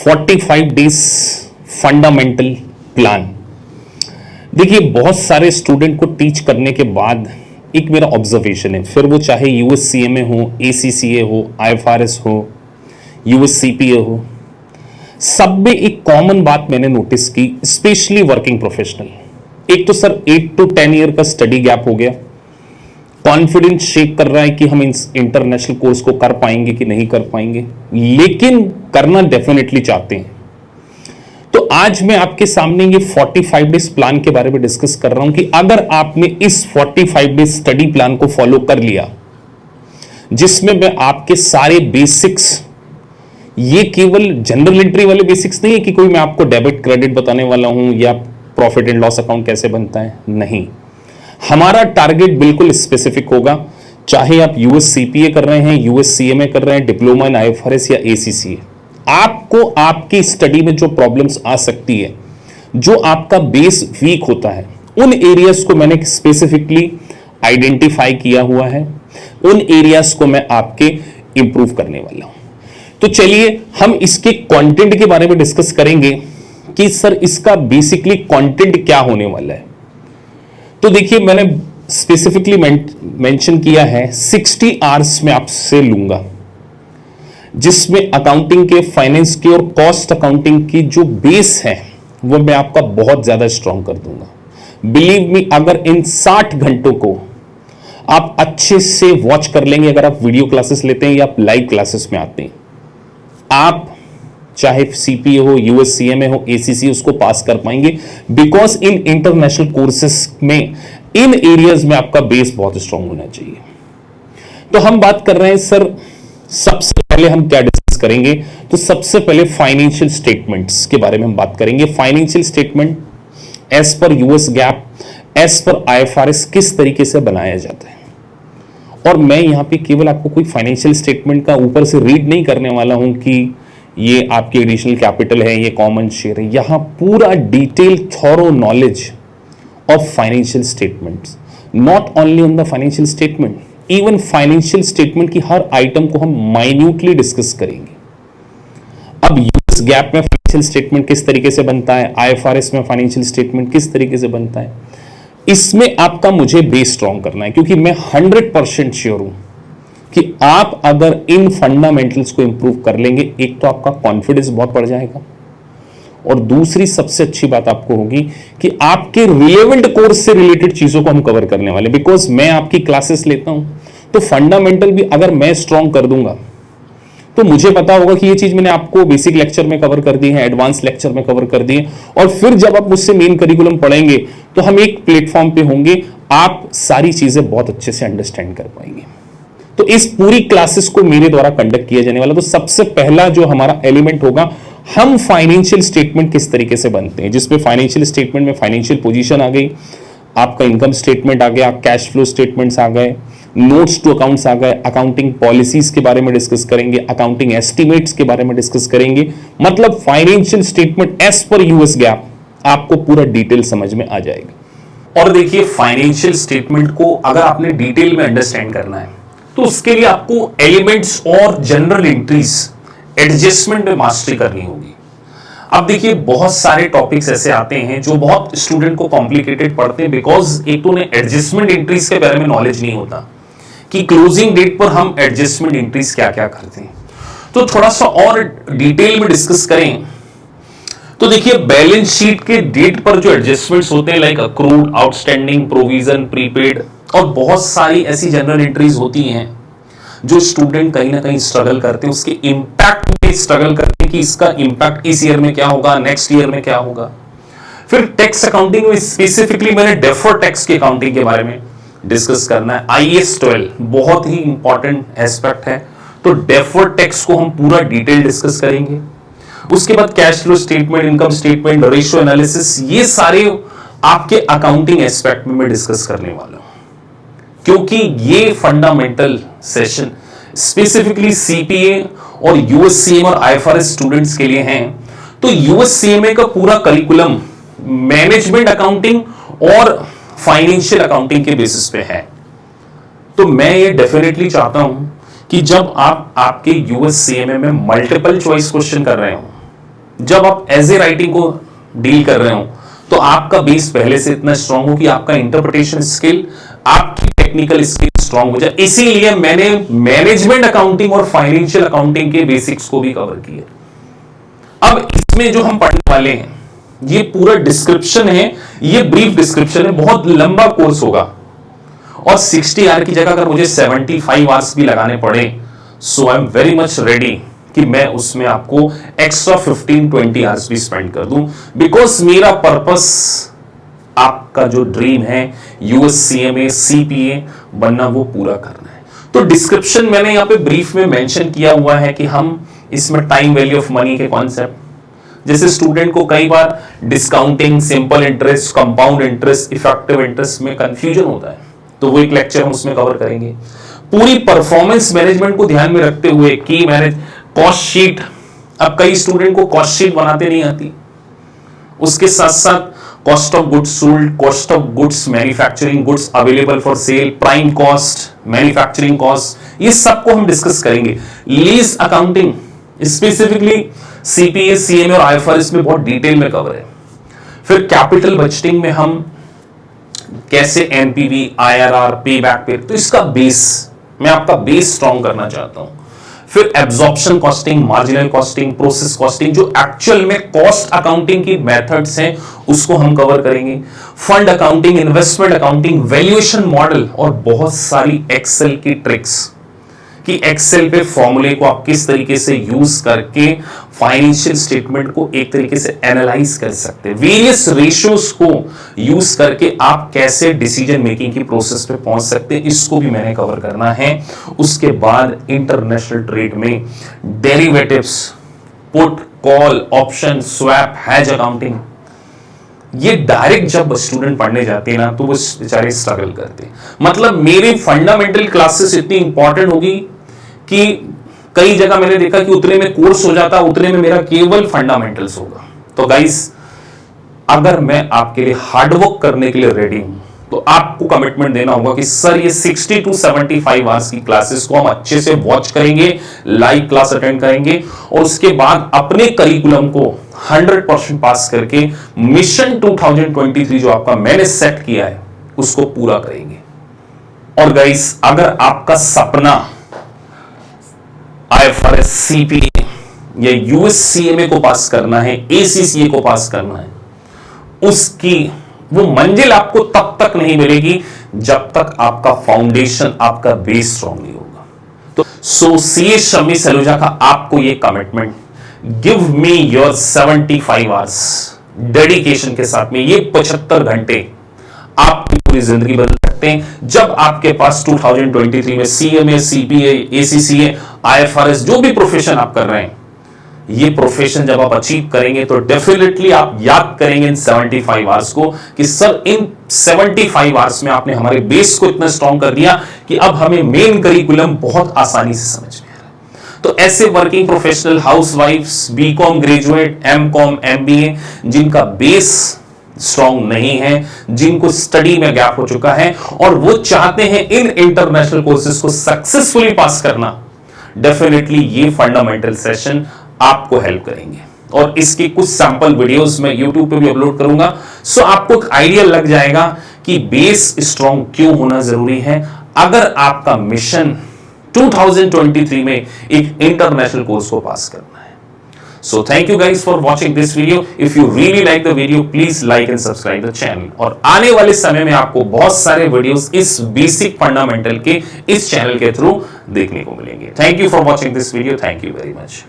45 days fundamental plan. देखिए, बहुत सारे स्टूडेंट को टीच करने के बाद एक मेरा ऑब्जर्वेशन है, फिर वो चाहे यूएससीएमए हो, एसीसीए हो, आईएफआरएस हो, यूएससीपीए हो, सब में एक कॉमन बात मैंने नोटिस की, स्पेशली वर्किंग प्रोफेशनल। एक तो सर 8 to 10 ईयर का स्टडी गैप हो गया, कॉन्फिडेंस शेक कर रहा है कि हम इंटरनेशनल कोर्स को कर पाएंगे कि नहीं कर पाएंगे, लेकिन करना डेफिनेटली चाहते हैं। तो आज मैं आपके सामने ये 45 डेज प्लान के बारे में डिस्कस कर रहा हूं कि अगर आपने इस 45 डेज स्टडी प्लान को फॉलो कर लिया, जिसमें मैं आपके सारे बेसिक्स, ये केवल जनरल एंट्री वाले बेसिक्स नहीं है कि कोई मैं आपको डेबिट क्रेडिट बताने वाला हूं या प्रॉफिट एंड लॉस अकाउंट कैसे बनता है, नहीं। हमारा टारगेट बिल्कुल स्पेसिफिक होगा, चाहे आप यूएससीपीए कर रहे हैं, यूएससीएमए कर रहे हैं, डिप्लोमा इन आईएफआरएस या एसीसीए, आपको आपकी स्टडी में जो प्रॉब्लम्स आ सकती है, जो आपका बेस वीक होता है, उन एरियाज को मैंने स्पेसिफिकली आइडेंटिफाई किया हुआ है, उन एरियाज को मैं आपके इंप्रूव करने वाला हूं। तो चलिए हम इसके कंटेंट के बारे में डिस्कस करेंगे कि सर इसका बेसिकली कंटेंट क्या होने वाला है। तो देखिए, मैंने स्पेसिफिकली मेंशन किया है 60 आवर्स में आपसे लूंगा, जिसमें अकाउंटिंग के, फाइनेंस के और कॉस्ट अकाउंटिंग की जो बेस है वो मैं आपका बहुत ज्यादा स्ट्रांग कर दूंगा। बिलीव मी, अगर इन 60 घंटों को आप अच्छे से वॉच कर लेंगे, अगर आप वीडियो क्लासेस लेते हैं या आप लाइव क्लासेस में आते हैं, आप चाहे सीपीए हो, यूएससीएमए हो, एसीसी, उसको पास कर पाएंगे। बिकॉज इन इंटरनेशनल कोर्सेस में इन एरियाज में आपका बेस बहुत स्ट्रांग होना चाहिए। तो हम बात कर रहे हैं सर, सबसे पहले हम क्या डिस्कस करेंगे, तो सबसे पहले फाइनेंशियल स्टेटमेंट्स के बारे में हम बात करेंगे। Financial statement as per US GAAP, as per IFRS किस तरीके से बनाया जाता है। और मैं यहां पे केवल आपको कोई फाइनेंशियल स्टेटमेंट का ऊपर से रीड नहीं करने वाला हूं कि ये आपकी एडिशनल कैपिटल है, ये कॉमन शेयर है। यहां पूरा detail thorough knowledge of financial statements, not only on the financial statement, even financial statement की हर आइटम को हम माइन्यूटली डिस्कस करेंगे। अब यूएस गैप में फाइनेंशियल स्टेटमेंट किस तरीके से बनता है, आईएफआरएस में फाइनेंशियल स्टेटमेंट किस तरीके से बनता है, इसमें आपका मुझे बेस स्ट्रॉन्ग करना है, क्योंकि मैं 100% श्योर हूं कि आप अगर इन फंडामेंटल्स को इंप्रूव कर लेंगे, एक तो आपका कॉन्फिडेंस बहुत बढ़ जाएगा, और दूसरी सबसे अच्छी बात आपको होगी कि आपके रिलेवेंट कोर्स से रिलेटेड चीजों को हम कवर करने वाले। बिकॉज मैं आपकी क्लासेस लेता हूं, तो फंडामेंटल भी अगर मैं स्ट्रॉन्ग कर दूंगा, तो मुझे पता होगा कि ये चीज मैंने आपको बेसिक लेक्चर में कवर कर दी है, एडवांस लेक्चर में कवर कर दी है, और फिर जब आप मुझसे मेन करिकुलम पढ़ेंगे तो हम एक प्लेटफॉर्म पे होंगे, आप सारी चीजें बहुत अच्छे से अंडरस्टैंड कर पाएंगे। तो इस पूरी क्लासेस को मेरे द्वारा कंडक्ट किया जाने वाला। तो सबसे पहला जो हमारा एलिमेंट होगा, हम फाइनेंशियल स्टेटमेंट किस तरीके से बनते हैं, जिसमें फाइनेंशियल स्टेटमेंट में फाइनेंशियल पोजीशन आ गई, आपका इनकम स्टेटमेंट आ गया, कैश फ्लो स्टेटमेंट्स आ गए, नोट्स टू अकाउंट्स आ गए, अकाउंटिंग पॉलिसीज के बारे में डिस्कस करेंगे, अकाउंटिंग एस्टिमेट्स के बारे में डिस्कस करेंगे। मतलब financial statement as per US GAAP आपको पूरा डिटेल समझ में आ जाएगा। और देखिए, फाइनेंशियल स्टेटमेंट को अगर आपने डिटेल में अंडरस्टैंड करना है, तो उसके लिए आपको एलिमेंट्स और जनरल एंट्रीज, एडजस्टमेंट में मास्टरी करनी होगी। अब देखिए, बहुत सारे टॉपिक्स ऐसे आते हैं जो बहुत स्टूडेंट को कॉम्प्लिकेटेड पड़ते हैं, बिकॉज एक तो उन्हें एडजस्टमेंट एंट्रीज के बारे में नॉलेज नहीं होता कि क्लोजिंग डेट पर हम एडजस्टमेंट एंट्रीज क्या क्या करते हैं। तो थोड़ा सा और डिटेल में डिस्कस करें तो देखिए, बैलेंस शीट के डेट पर जो एडजस्टमेंट्स होते हैं, like accrued, outstanding, provision, prepaid, और बहुत सारी ऐसी जनरल एंट्रीज होती हैं जो स्टूडेंट कहीं ना कहीं स्ट्रगल करते हैं, उसके इंपैक्ट में स्ट्रगल करते हैं कि इसका इंपैक्ट इस ईयर में क्या होगा, नेक्स्ट ईयर में क्या होगा। फिर टैक्स अकाउंटिंग में स्पेसिफिकली मैंने डेफर्ड टैक्स की अकाउंटिंग के बारे में डिस्कस करना है। IAS 12 बहुत ही इंपॉर्टेंट एस्पेक्ट है, तो डेफर्ड टैक्स को हम पूरा डिटेल डिस्कस करेंगे। उसके बाद cash flow statement, income statement, ratio analysis, ये सारे आपके अकाउंटिंग एस्पेक्ट में मैं डिस्कस करने वाला हूं, क्योंकि ये फंडामेंटल सेशन स्पेसिफिकली सीपीए और यूएससीएम और आईएफआरएस स्टूडेंट्स के लिए हैं। तो यूएससीएमए का पूरा करिकुलम मैनेजमेंट अकाउंटिंग और फाइनेंशियल अकाउंटिंग के बेसिस पे है। तो मैं ये डेफिनेटली चाहता हूं कि जब आप आपके यूएससीएमए में मल्टीपल चॉइस क्वेश्चन कर रहे हो, जब आप एज ए राइटिंग को डील कर रहे हो तो आपका बेस पहले से इतना स्ट्रांग हो कि आपका इंटरप्रिटेशन स्किल, आपकी टेक्निकल स्किल स्ट्रांग हो जाए। इसीलिए मैंने मैनेजमेंट अकाउंटिंग और फाइनेंशियल अकाउंटिंग के बेसिक्स को भी कवर किया। अब इसमें जो हम पढ़ने वाले हैं ये पूरा डिस्क्रिप्शन है, ये ब्रीफ डिस्क्रिप्शन है, बहुत लंबा कोर्स होगा और 60 आवर की जगह अगर मुझे 75 आवर्स भी लगाने पड़े so I am very much ready कि मैं उसमें आपको एक्स्ट्रा 15-20 आवर्स भी स्पेंड कर दूं, बिकॉज मेरा पर्पस आपका जो ड्रीम है यूएससीएमए सीपीए बनना वो पूरा करना है। तो डिस्क्रिप्शन मैंने यहां पे ब्रीफ में मेंशन किया हुआ है कि हम इसमें टाइम वैल्यू ऑफ मनी के कॉन्सेप्ट, जैसे स्टूडेंट को कई बार discounting, simple interest, compound interest, effective interest में कंफ्यूजन होता है, तो वो एक लेक्चर हम उसमें कवर करेंगे। पूरी परफॉर्मेंस मैनेजमेंट को ध्यान में रखते हुए की मैनेज कॉस्ट शीट, अब कई स्टूडेंट को कॉस्ट शीट बनाते नहीं आती, उसके साथ साथ cost of goods sold, cost of goods manufacturing, goods available for sale, prime cost, manufacturing cost, ये सबको हम डिस्कस करेंगे। Lease accounting specifically CPA, CMA और आईएफआरएस में बहुत डिटेल में कवर है। फिर कैपिटल बजटिंग में हम कैसे एनपीवी, आईआरआर, पे बैक पे, तो इसका बेस, मैं आपका बेस स्ट्रॉन्ग करना चाहता हूं। फिर absorption costing, marginal costing, process costing, जो एक्चुअल में कॉस्ट अकाउंटिंग की मेथड्स हैं उसको हम कवर करेंगे। Fund accounting, investment accounting, valuation model और बहुत सारी एक्सेल की ट्रिक्स कि एक्सेल पे फॉर्मूले को आप किस तरीके से यूज करके फाइनेंशियल स्टेटमेंट को एक तरीके से एनालाइज कर सकते हैं, वेरियस रेशियोज को यूज करके आप कैसे डिसीजन मेकिंग की प्रोसेस पे पहुंच सकते हैं, इसको भी मैंने कवर करना है। उसके बाद इंटरनेशनल ट्रेड में derivatives, put, call, option, swap, hedge accounting, ये डायरेक्ट जब स्टूडेंट पढ़ने जाते हैं ना तो वो बेचारे स्ट्रगल करते हैं। मतलब मेरी फंडामेंटल क्लासेस इतनी इंपॉर्टेंट होगी कि कई जगह मैंने देखा कि उतने में कोर्स हो जाता, उतने में मेरा केवल फंडामेंटल्स होगा। तो गाइस, अगर मैं आपके लिए हार्डवर्क करने के लिए रेडी हूं तो आपको कमिटमेंट देना होगा कि सर ये 60 to 75 आवर्स की क्लासेस को हम अच्छे से वॉच करेंगे, लाइव क्लास अटेंड करेंगे और उसके बाद अपने करिकुलम को 100% पास करके मिशन 2023 जो आपका मैंने सेट किया है उसको पूरा करेंगे। और गाइस, अगर आपका सपना आईएफआरएस, सीपीए या यूएससीएमए को पास करना है, एसीसीए को पास करना है, उसकी वो मंजिल आपको तब तक नहीं मिलेगी जब तक आपका फाउंडेशन, आपका बेस स्ट्रांग नहीं होगा। तो सो सीए शम्मी सलूजा का आपको ये commitment, give me your 75 hours dedication के साथ में, ये 75 घंटे आपकी पूरी जिंदगी बदल सकते हैं। जब आपके पास 2023 में सीएमए, सीपीए, एसीसीए, आईएफआरएस, जो भी प्रोफेशन आप कर रहे हैं, ये प्रोफेशन जब आप अचीव करेंगे तो डेफिनेटली आप याद करेंगे इन 75 आवर्स को कि सर इन 75 आवर्स में आपने हमारे बेस को इतना स्ट्रांग कर दिया कि अब हमें मेन करिकुलम बहुत आसानी से समझ में आ रहा है। तो ऐसे वर्किंग प्रोफेशनल, हाउसवाइफ्स, बीकॉम ग्रेजुएट, एमकॉम, एमबीए, जिनका बेस स्ट्रांग नहीं है, जिनको स्टडी में गैप हो चुका है और वो चाहते हैं इन इंटरनेशनल कोर्सेज को सक्सेसफुली पास करना, डेफिनेटली ये फंडामेंटल सेशन आपको हेल्प करेंगे। और इसकी कुछ सैंपल वीडियोस मैं YouTube पे भी अपलोड करूंगा, सो आपको एक आइडिया लग जाएगा कि बेस स्ट्रांग क्यों होना जरूरी है अगर आपका मिशन 2023 में एक इंटरनेशनल कोर्स को पास करना है। So thank you guys for watching this video. If you really like the video, please like and subscribe the channel. और आने वाले समय में आपको बहुत सारे वीडियोस इस बेसिक फंडामेंटल के इस चैनल के थ्रू देखने को मिलेंगे। Thank you for watching this video. Thank you very much.